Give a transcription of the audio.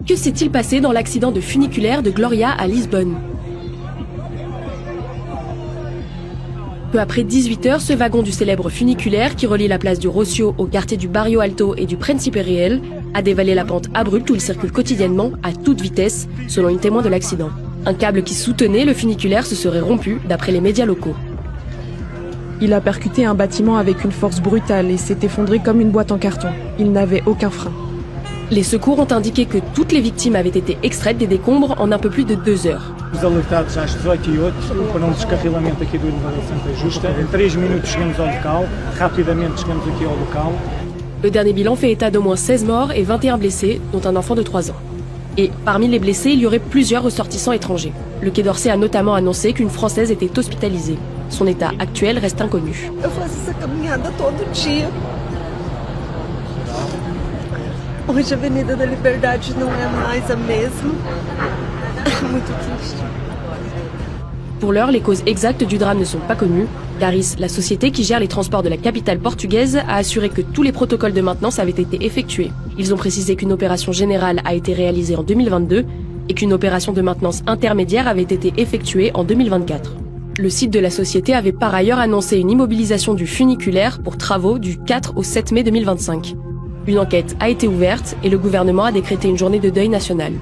Que s'est-il passé dans l'accident de funiculaire de Gloria à Lisbonne? Peu après 18h, ce wagon du célèbre funiculaire qui relie la place du Rocio au quartier du Barrio Alto et du Príncipe Real a dévalé la pente abrupte où il circule quotidiennement à toute vitesse, selon une témoin de l'accident. Un câble qui soutenait le funiculaire se serait rompu, d'après les médias locaux. Il a percuté un bâtiment avec une force brutale et s'est effondré comme une boîte en carton. Il n'avait aucun frein. Les secours ont indiqué que toutes les victimes avaient été extraites des décombres en un peu plus de 2 heures. Os alertados às 18h08 para descarrilamento aqui do elevador Santa Justa. Em 3 minutos chegamos ao local, rapidamente chegamos aqui au local. Le dernier bilan fait état d'au moins 16 morts et 21 blessés, dont un enfant de 3 ans. Et parmi les blessés, il y aurait plusieurs ressortissants étrangers. Le Quai d'Orsay a notamment annoncé qu'une Française était hospitalisée. Son état actuel reste inconnu. Eu faço essa caminhada todo dia. Hoje a Avenida da Liberdade não é mais a mesma. Muito triste. Pour l'heure, les causes exactes du drame ne sont pas connues. Garis, la société qui gère les transports de la capitale portugaise, a assuré que tous les protocoles de maintenance avaient été effectués. Ils ont précisé qu'une opération générale a été réalisée en 2022 et qu'une opération de maintenance intermédiaire avait été effectuée en 2024. Le site de la société avait par ailleurs annoncé une immobilisation du funiculaire pour travaux du 4 au 7 mai 2025. Une enquête a été ouverte et le gouvernement a décrété une journée de deuil national.